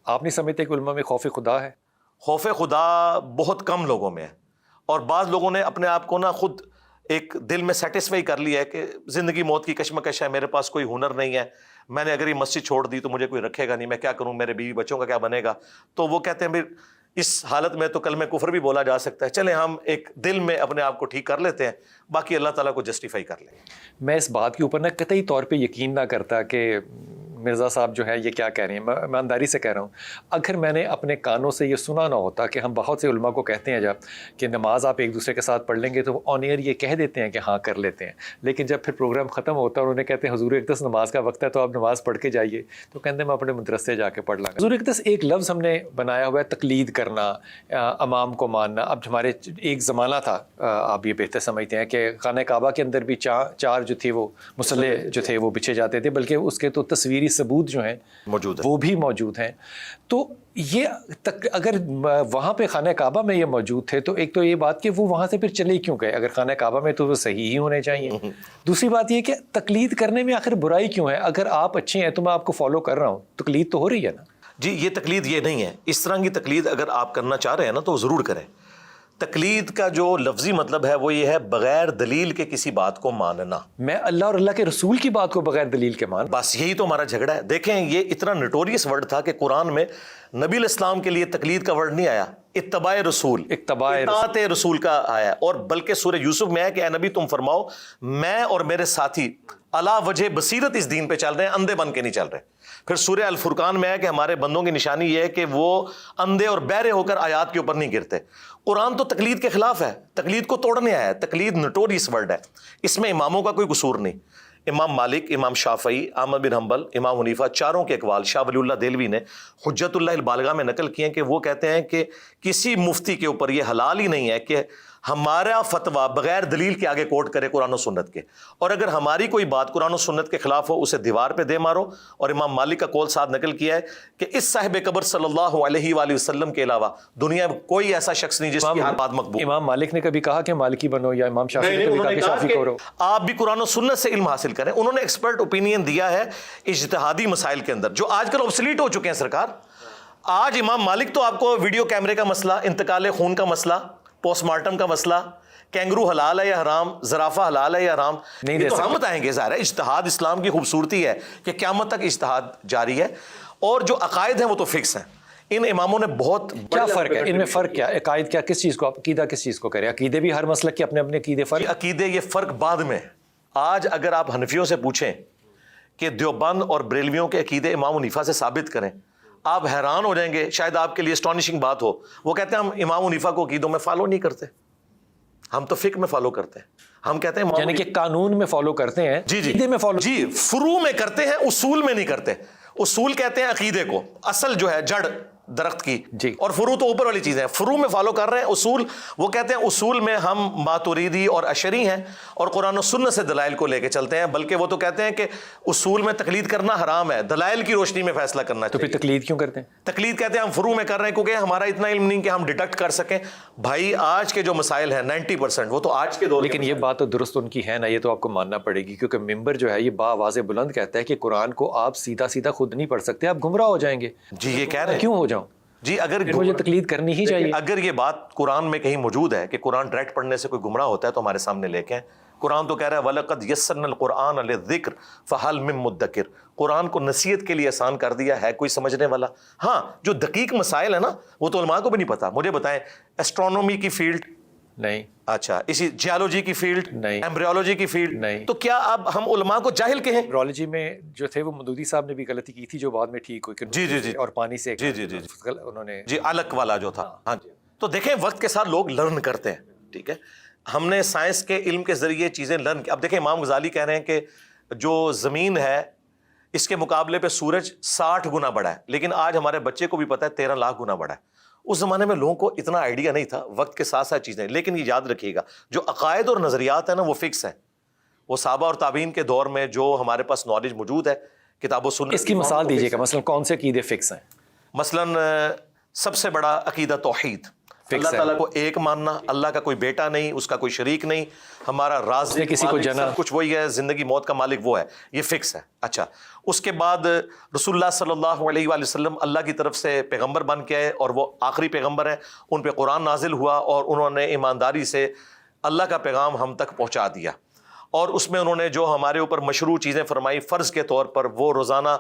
آپ نہیں سمجھتے کہ علماء میں خوف خدا ہے؟ خوف خدا بہت کم لوگوں میں ہے، اور بعض لوگوں نے اپنے آپ کو نا خود ایک دل میں سیٹسفائی کر لیا ہے کہ زندگی موت کی کشمکش ہے، میرے پاس کوئی ہنر نہیں ہے، میں نے اگر یہ مسجد چھوڑ دی تو مجھے کوئی رکھے گا نہیں، میں کیا کروں، میرے بیوی بچوں کا کیا بنے گا. تو وہ کہتے ہیں بھائی اس حالت میں تو کلمہ کفر بھی بولا جا سکتا ہے، چلیں ہم ایک دل میں اپنے آپ کو ٹھیک کر لیتے ہیں، باقی اللہ تعالیٰ کو جسٹیفائی کر لیں. میں اس بات کے اوپر نا قطعی طور پہ یقین نہ کرتا کہ مرزا صاحب جو ہے یہ کیا کہہ رہے ہیں. میں ایمانداری سے کہہ رہا ہوں، اگر میں نے اپنے کانوں سے یہ سنا نہ ہوتا کہ ہم بہت سے علماء کو کہتے ہیں جب کہ نماز آپ ایک دوسرے کے ساتھ پڑھ لیں گے تو وہ آن ایئر یہ کہہ دیتے ہیں کہ ہاں کر لیتے ہیں، لیکن جب پھر پروگرام ختم ہوتا ہے اور انہیں کہتے ہیں حضور اقدس نماز کا وقت ہے تو آپ نماز پڑھ کے جائیے، تو کہتے ہیں میں اپنے مدرسے جا کے پڑھ لوں گا. حضور اقدس ایک لفظ ہم نے بنایا ہوا ہے تقلید کرنا، امام کو ماننا. اب ہمارے ایک زمانہ تھا، آپ یہ بہتر سمجھتے ہیں کہ خانہ کعبہ کے اندر بھی چار جو تھے وہ مصلے جو تھے وہ بچھے جاتے تھے، بلکہ اس کے تو تصویری ثبوت جو ہیں موجود ہے، وہ بھی موجود ہیں. تو یہ اگر وہاں پہ خانہ کعبہ میں یہ موجود تھے تو ایک تو یہ بات کہ وہ وہاں سے پھر چلے کیوں گئے؟ اگر خانہ کعبہ میں تو وہ صحیح ہی ہونے چاہیے. دوسری بات یہ کہ تقلید کرنے میں آخر برائی کیوں ہے؟ اگر آپ اچھے ہیں تو میں آپ کو فالو کر رہا ہوں، تقلید تو ہو رہی ہے نا. جی یہ تقلید یہ نہیں ہے، اس طرح کی تقلید اگر آپ کرنا چاہ رہے ہیں نا تو ضرور کریں. تقلید کا جو لفظی مطلب ہے وہ یہ ہے بغیر دلیل کے کسی بات کو ماننا. میں اللہ اور اللہ کے رسول کی بات کو بغیر دلیل کے مان، بس یہی تو ہمارا جھگڑا ہے. دیکھیں یہ اتنا نٹوریس ورڈ تھا کہ قرآن میں نبی علیہ السلام کے لیے تقلید کا ورڈ نہیں آیا، اتباع رسول، اطاعت رسول کا آیا. اور بلکہ سورہ یوسف میں ہے کہ اے نبی تم فرماؤ میں اور میرے ساتھی علی وجہ بصیرت اس دین پہ چل رہے ہیں، اندھے بن کے نہیں چل رہے. پھر سورہ الفرقان میں ہے کہ ہمارے بندوں کی نشانی یہ ہے کہ وہ اندھے اور بہرے ہو کر آیات کے اوپر نہیں گرتے. قرآن تو تقلید کے خلاف ہے، تقلید کو توڑنے آیا ہے. تقلید نٹوریس ورڈ ہے، اس میں اماموں کا کوئی قصور نہیں. امام مالک، امام شافعی، احمد بن حنبل، امام حنیفہ، چاروں کے اقوال شاہ ولی اللہ دہلوی نے حجت اللہ البالغہ میں نقل کیے ہیں کہ وہ کہتے ہیں کہ کسی مفتی کے اوپر یہ حلال ہی نہیں ہے کہ ہمارا فتویٰ بغیر دلیل کے آگے کوٹ کرے قرآن و سنت کے، اور اگر ہماری کوئی بات قرآن و سنت کے خلاف ہو اسے دیوار پہ دے مارو. اور امام مالک کا قول ساتھ نقل کیا ہے کہ اس صاحب قبر صلی اللہ علیہ وآلہ وسلم کے علاوہ دنیا میں کوئی ایسا شخص نہیں جس کی ہر بات مقبول. امام مالک نے کبھی کہا کہ مالکی بنو، یا امام شافعی نے کبھی کہا کہ شافعی کرو. آپ بھی قرآن و سنت سے علم حاصل کریں. انہوں نے ایکسپرٹ اوپینین دیا ہے اجتہادی مسائل کے اندر جو آج کل obsolete ہو چکے ہیں. سرکار آج امام مالک تو آپ کو ویڈیو کیمرے کا مسئلہ، انتقال خون کا مسئلہ، پوسٹ مارٹم کا مسئلہ، کینگرو حلال ہے یا حرام، زرافہ حلال ہے یا حرام، نہیں یہ تو ہم بتائیں گے. ظاہر ہے اجتہاد اسلام کی خوبصورتی ہے کہ قیامت تک اجتہاد جاری ہے، اور جو عقائد ہیں وہ تو فکس ہیں. ان اماموں نے بہت کیا فرق ہے ان میں؟ فرق کیا ہے؟ عقائد کیا، کس چیز کو عقیدہ کس چیز کو کرے؟ عقیدے بھی ہر مسلک کے اپنے اپنے عقیدے فرق. عقیدے یہ فرق بعد میں. آج اگر آپ حنفیوں سے پوچھیں کہ دیوبند اور بریلویوں کے عقیدے امام حنیفہ سے ثابت کریں، آپ حیران ہو جائیں گے. شاید آپ کے لیے اسٹانشنگ بات ہو. وہ کہتے ہیں ہم امام حنیفہ کو عقیدوں میں فالو نہیں کرتے، ہم تو فقہ میں فالو کرتے ہیں. ہم کہتے ہیں یعنی کہ قانون میں فالو کرتے ہیں، عقیدے میں فالو، جی فروع میں کرتے ہیں، اصول میں نہیں کرتے. اصول کہتے ہیں عقیدے کو، اصل جو ہے جڑ درخت کی، جی، اور فروع تو اوپر والی چیزیں ہیں. فروع میں فالو کر رہے ہیں، اصول وہ کہتے ہیں اصول میں ہم ماتوریدی اور اشعری ہیں اور قرآن و سنت سے دلائل کو لے کے چلتے ہیں. بلکہ وہ تو کہتے ہیں کہ اصول میں تقلید کرنا حرام ہے، دلائل کی روشنی میں فیصلہ کرنا تو چاہیے. پھر تقلید کیوں کرتے ہیں؟ تقلید کہتے ہیں ہم فروع میں کر رہے ہیں کیونکہ ہمارا اتنا علم نہیں کہ ہم ڈیٹیکٹ کر سکیں. بھائی آج کے جو مسائل ہیں 90% وہ تو آج کے دور، لیکن یہ بات تو درست ان کی ہے نا، یہ تو آپ کو ماننا پڑے گی، کیونکہ ممبر جو ہے یہ باواضح بلند کہتا ہے کہ قرآن کو آپ سیدھا سیدھا خود نہیں پڑھ سکتے، آپ گمراہ ہو جائیں گے. جی یہ کہہ رہے ہیں. کیوں ہو جاؤں؟ جی اگر مجھے تقلید کرنی ہی چاہیے. اگر یہ بات قرآن میں کہیں موجود ہے کہ قرآن ڈائریکٹ پڑھنے سے کوئی گمراہ ہوتا ہے تو ہمارے سامنے لے کے آئیں. قرآن تو کہہ رہا ہے وَلَقَدْ يَسَّرْنَا الْقُرْآنَ لِلذِّكْرِ فَهَلْ مِن مُدَّكِرٍ. قرآن کو نصیحت کے لیے آسان کر دیا ہے کوئی سمجھنے والا. ہاں جو دقیق مسائل ہیں نا وہ تو علماء کو بھی نہیں پتا. مجھے بتائیں ایسٹرونومی کی فیلڈ نہیں، اچھا اسی جیولوجی کی فیلڈ نہیں، ایمبریولوجی کی فیلڈ نہیں، تو کیا اب ہم علماء کو جاہل کہیں؟ ایمبریولوجی میں جو تھے وہ مودودی صاحب نے بھی غلطی کی تھی جو بعد میں ٹھیک ہوئی. جی جی جی، اور پانی سے جی جی جی انہوں نے جی علق والا جو تھا. ہاں جی. تو دیکھیں وقت کے ساتھ لوگ لرن کرتے ہیں. ٹھیک ہے، ہم نے سائنس کے علم کے ذریعے چیزیں لرن کی. اب دیکھیں امام غزالی کہہ رہے ہیں کہ جو زمین ہے اس کے مقابلے پہ سورج 60 گنا بڑا ہے، لیکن آج ہمارے بچے کو بھی پتا ہے 13 لاکھ گنا بڑا ہے. اس زمانے میں لوگوں کو اتنا آئیڈیا نہیں تھا. وقت کے ساتھ ساتھ چیزیں، لیکن یہ یاد رکھیے گا جو عقائد اور نظریات ہیں نا وہ فکس ہیں. وہ صحابہ اور تابعین کے دور میں جو ہمارے پاس نالج موجود ہے کتاب و سنت، اس کی مثال دیجیے گا. مثلا کون سے عقیدے فکس ہیں؟ مثلا سب سے بڑا عقیدہ توحید، اللہ تعالیٰ کو ایک ماننا, اللہ کا کوئی بیٹا نہیں, اس کا کوئی شریک نہیں, ہمارا راز کسی کو جنا, کچھ وہی ہے, زندگی موت کا مالک وہ ہے, یہ فکس ہے. اچھا, اس کے بعد رسول اللہ صلی اللہ علیہ وآلہ وسلم اللہ کی طرف سے پیغمبر بن کے آئے, اور وہ آخری پیغمبر ہیں, ان پہ قرآن نازل ہوا, اور انہوں نے ایمانداری سے اللہ کا پیغام ہم تک پہنچا دیا. اور اس میں انہوں نے جو ہمارے اوپر مشروع چیزیں فرمائی فرض کے طور پر, وہ روزانہ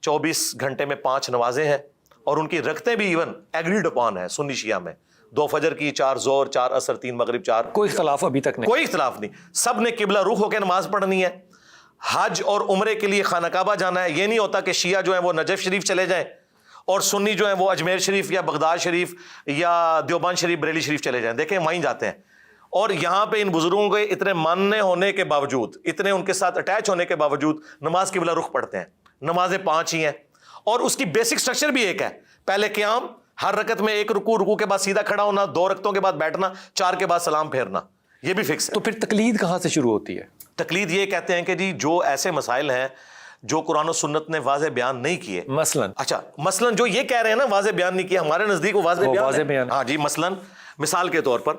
24 گھنٹے میں 5 نمازیں ہیں, اور ان کی رکھتے بھی ایون ایگریڈ اپان ہے سنی شیعہ میں, 2 فجر کی, 4 ظہر, 4 عصر, 3 مغرب, 4, کوئی اختلاف ابھی تک نہیں, کوئی اختلاف نہیں, سب نے قبلہ رخ ہو کے نماز پڑھنی ہے. حج اور عمرے کے لیے خانہ کعبہ جانا ہے, یہ نہیں ہوتا کہ شیعہ جو ہیں وہ نجف شریف چلے جائیں اور سنی جو ہیں وہ اجمیر شریف یا بغداد شریف یا دیوبند شریف, بریلی شریف چلے جائیں. دیکھیں وہیں جاتے ہیں, اور یہاں پہ ان بزرگوں کے اتنے ماننے ہونے کے باوجود, اتنے ان کے ساتھ اٹیچ ہونے کے باوجود نماز قبلہ رخ پڑھتے ہیں. نمازیں 5 ہی ہیں, اور اس کی بیسک سٹرکچر بھی ایک ہے, پہلے قیام, ہر رکعت میں 1 رکوع, رکوع کے بعد سیدھا کھڑا ہونا, 2 رکعتوں کے بعد بیٹھنا, 4 کے بعد سلام پھیرنا, یہ بھی فکس ہے. تو پھر تقلید کہاں سے شروع ہوتی ہے؟ تقلید یہ کہتے ہیں کہ جی جو ایسے مسائل ہیں جو قرآن و سنت نے واضح بیان نہیں کیے, مثلاً جو یہ کہہ رہے ہیں نا واضح بیان نہیں کیا, ہمارے نزدیک وہ واضح بیان ہے. ہاں جی, مثلاً مثال کے طور پر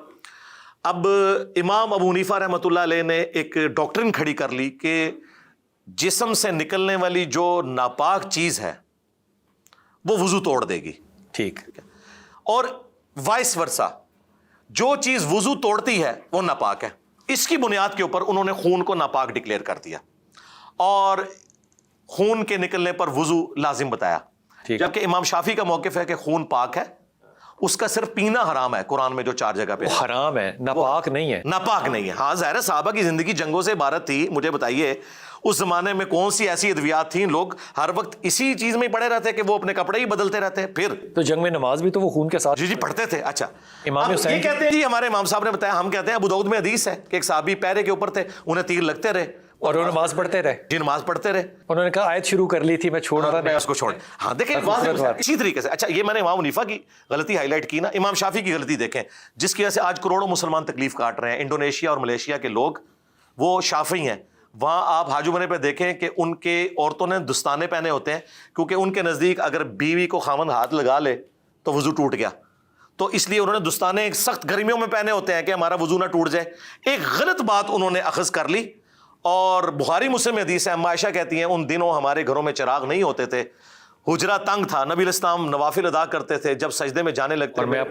اب امام ابو حنیفہ رحمۃ اللہ علیہ نے ایک ڈاکٹرن کھڑی کر لی کہ جسم سے نکلنے والی جو ناپاک چیز ہے وہ وضو توڑ دے گی. ٹھیک, اور وائس ورسا, جو چیز وضو توڑتی ہے وہ ناپاک ہے. اس کی بنیاد کے اوپر انہوں نے خون کو ناپاک ڈکلیئر کر دیا, اور خون کے نکلنے پر وضو لازم بتایا. جبکہ امام شافعی کا موقف ہے کہ خون پاک ہے, اس کا صرف پینا حرام ہے. قرآن میں جو 4 جگہ پہ حرام ہے, ناپاک نہیں ہے. ناپاک نہیں ہے. ہاں ظاہر ہے صحابہ کی زندگی جنگوں سے عبارت تھی. مجھے بتائیے اس زمانے میں کون سی ایسی ادویات تھیں, لوگ ہر وقت اسی چیز میں ہی پڑے رہتے کہ وہ اپنے کپڑے ہی بدلتے رہتے. پھر تو جنگ میں نماز بھی تو وہ خون کے ساتھ جی پڑھتے تھے. اچھا, امام حسین یہ کہتے ہیں جی ہمارے امام صاحب نے بتایا, ہم کہتے ہیں ابو داؤد میں حدیث ہے کہ ایک صحابی پیرے کے اوپر تھے, انہیں تیر لگتے رہے اور وہ نماز پڑھتے رہے. جی نماز پڑھتے رہے. انہوں نے کہا آیت شروع کر لی تھی, میں چھوڑ رہا میں اس کو چھوڑ. ہاں دیکھیں اسی طریقے سے. اچھا, یہ میں نے امام حنیفہ کی غلطی ہائی لائٹ کی نا. امام شافعی کی غلطی دیکھیں, جس کی وجہ سے آج کروڑوں مسلمان تکلیف کاٹ رہے ہیں. انڈونیشیا اور ملیشیا کے لوگ وہ شافعی ہیں, وہاں آپ حاجو بنے پہ دیکھیں کہ ان کے عورتوں نے دستانے پہنے ہوتے ہیں, کیونکہ ان کے نزدیک اگر بیوی کو خاوند ہاتھ لگا لے تو وضو ٹوٹ گیا, تو اس لیے انہوں نے دستانے سخت گرمیوں میں پہنے ہوتے ہیں کہ ہمارا وضو نہ ٹوٹ جائے. ایک غلط بات انہوں نے اخذ کر لی, اور بخاری مسلم حدیث ہے, اما عائشہ کہتی ہیں ان دنوں ہمارے گھروں میں چراغ نہیں ہوتے تھے, حجرہ تنگ تھا, نبی علیہ السلام نوافل ادا کرتے تھے, جب سجدے میں جانے لگتے میں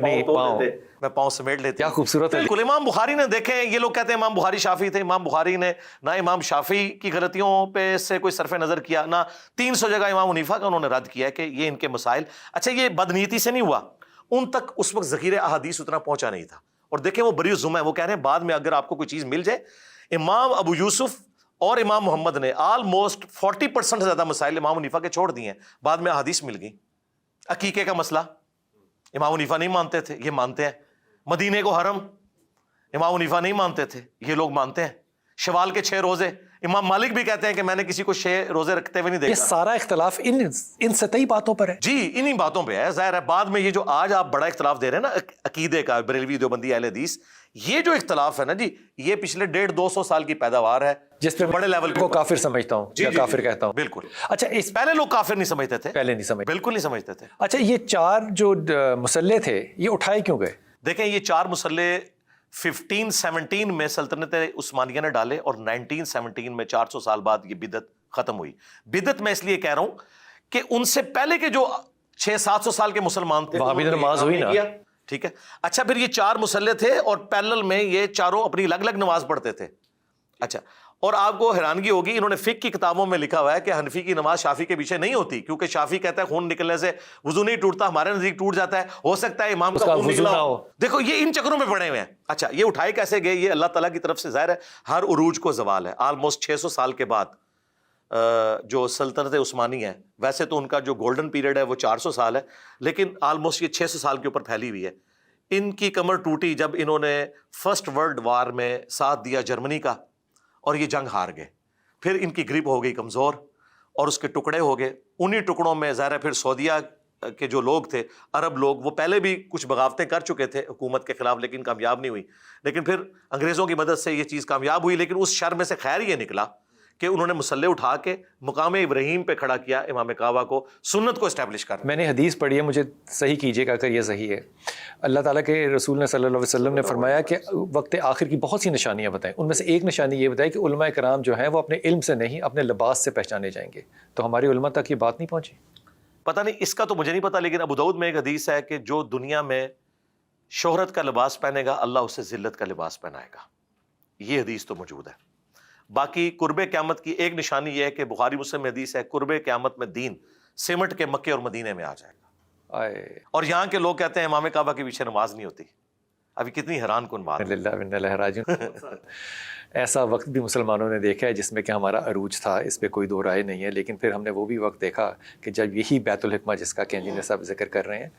پاؤں سمیٹ لیتے. کیا خوبصورت ہے. بالکل. امام بخاری نے دیکھیں, یہ لوگ کہتے ہیں امام بخاری شافعی تھے, امام بخاری نے نہ امام شافعی کی غلطیوں پہ سے کوئی صرف نظر کیا, نہ 300 جگہ امام حنیفہ کا انہوں نے رد کیا کہ یہ ان کے مسائل. اچھا, یہ بدنیتی سے نہیں ہوا, ان تک اس وقت ذخیرہ احادیث اتنا پہنچا نہیں تھا. اور دیکھیں وہ بری الذمہ ہے, وہ کہہ رہے ہیں بعد میں اگر آپ کو کوئی چیز مل جائے. امام ابو یوسف اور امام محمد نے آلموسٹ 40% سے زیادہ مسائل امام حنیفہ کے چھوڑ دیے ہیں, بعد میں احادیث مل گئی. عقیقے کا مسئلہ امام حنیفہ نہیں مانتے تھے, یہ مانتے ہیں. مدینے کو حرم امام حنیفہ نہیں مانتے تھے, یہ لوگ مانتے ہیں. شوال کے 6 روزے امام مالک بھی کہتے ہیں کہ میں نے کسی کو 6 روزے رکھتے ہوئے نہیں دیکھا. یہ سارا اختلاف ان سطحی باتوں پر ہے. جی انہی باتوں پہ ہے. ظاہر ہے بعد میں یہ جو آج آپ بڑا اختلاف دے رہے ہیں نا عقیدے کا, بریلوی دیوبندی اہل حدیث, یہ جو اختلاف ہے نا جی, یہ پچھلے 150-200 سال کی پیداوار ہے, جس پہ بڑے لیول کو کافر سمجھتا ہوں یا کافر کہتا ہوں. بالکل. اچھا, اس پہلے لوگ کافر نہیں سمجھتے تھے, پہلے نہیں سمجھتے, بالکل نہیں سمجھتے تھے. اچھا, یہ 4 جو مسلح تھے یہ اٹھائے کیوں گئے؟ دیکھیں یہ 4 مسلح 1517 میں سلطنت عثمانیہ نے ڈالے, اور 1917 میں 400 سال بعد یہ بدعت ختم ہوئی. بدعت میں اس لیے کہہ رہا ہوں کہ ان سے پہلے کے جو 600-700 سال کے مسلمان تھے وہاں بھی نماز ہوئی نا. ٹھیک ہے. اچھا, پھر یہ 4 مسلح تھے, اور پیرلل میں یہ چاروں اپنی الگ الگ نماز پڑھتے تھے. اچھا, اور آپ کو حیرانگی ہوگی, انہوں نے فقہ کی کتابوں میں لکھا ہوا ہے کہ حنفی کی نماز شافعی کے پیچھے نہیں ہوتی, کیونکہ شافعی کہتا ہے خون نکلنے سے وضو نہیں ٹوٹتا, ہمارے نزدیک ٹوٹ جاتا ہے, ہو سکتا ہے امام کا خون نکلا ہو. دیکھو یہ ان چکروں میں پڑے ہوئے ہیں. اچھا, یہ اٹھائے کیسے گئے؟ یہ اللہ تعالیٰ کی طرف سے ظاہر ہے ہر عروج کو زوال ہے. آلموسٹ 600 سال کے بعد جو سلطنت عثمانی ہے, ویسے تو ان کا جو گولڈن پیریڈ ہے وہ 400 سال ہے, لیکن آلموسٹ یہ 600 سال کے اوپر پھیلی ہوئی ہے. ان کی کمر ٹوٹی جب انہوں نے فرسٹ ورلڈ وار میں ساتھ دیا جرمنی کا, اور یہ جنگ ہار گئے. پھر ان کی گریپ ہو گئی کمزور, اور اس کے ٹکڑے ہو گئے. انہی ٹکڑوں میں ظاہر ہے پھر سعودیہ کے جو لوگ تھے, عرب لوگ, وہ پہلے بھی کچھ بغاوتیں کر چکے تھے حکومت کے خلاف, لیکن کامیاب نہیں ہوئی. لیکن پھر انگریزوں کی مدد سے یہ چیز کامیاب ہوئی. لیکن اس شر میں سے خیر یہ نکلا کہ انہوں نے مسلح اٹھا کے مقام ابراہیم پہ کھڑا کیا امام کعبہ کو، سنت کو اسٹیبلش کرنا۔ میں نے حدیث پڑھی ہے، مجھے صحیح کیجیے گا اگر یہ صحیح ہے، اللہ تعالیٰ کے رسول نے صلی اللہ علیہ وسلم نے فرمایا کہ وقت آخر کی بہت سی نشانیاں بتائیں، ان میں سے ایک نشانی یہ بتائی کہ علماء کرام جو ہیں وہ اپنے علم سے نہیں اپنے لباس سے پہچانے جائیں گے۔ تو ہماری علماء تک یہ بات نہیں پہنچی؟ پتہ نہیں، اس کا تو مجھے نہیں پتا، لیکن ابو داؤد میں ایک حدیث ہے کہ جو دنیا میں شہرت کا لباس پہنے گا اللہ اسے ذلت کا لباس پہنائے گا، یہ حدیث تو موجود ہے۔ باقی قرب قیامت کی ایک نشانی یہ ہے کہ بخاری مسلم میں حدیث ہے قرب قیامت میں دین سمٹ کے مکے اور مدینے میں آ جائے گا، اور یہاں کے لوگ کہتے ہیں امام کعبہ کے پیچھے نماز نہیں ہوتی۔ ابھی کتنی حیران کن بات ہے۔ ایسا وقت بھی مسلمانوں نے دیکھا ہے جس میں کہ ہمارا عروج تھا، اس پہ کوئی دو رائے نہیں ہے، لیکن پھر ہم نے وہ بھی وقت دیکھا کہ جب یہی بیت الحکمہ جس کا کہ انجینئر صاحب ذکر کر رہے ہیں،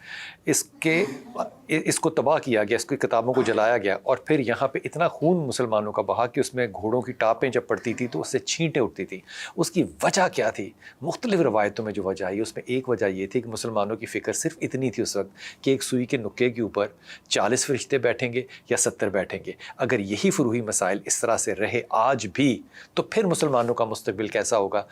اس کو تباہ کیا گیا، اس کی کتابوں کو جلایا گیا، اور پھر یہاں پہ اتنا خون مسلمانوں کا بہا کہ اس میں گھوڑوں کی ٹاپیں جب پڑتی تھی تو اس سے چھینٹیں اٹھتی تھیں۔ اس کی وجہ کیا تھی؟ مختلف روایتوں میں جو وجہ آئی اس میں ایک وجہ یہ تھی کہ مسلمانوں کی فکر صرف اتنی تھی اس وقت کہ ایک سوئی کے نکے کے اوپر 40 فرشتے بیٹھیں گے یا 70 بیٹھیں گے۔ اگر یہی فروعی مسائل اس طرح سے رہے آج بھی تو پھر مسلمانوں کا مستقبل کیسا ہوگا؟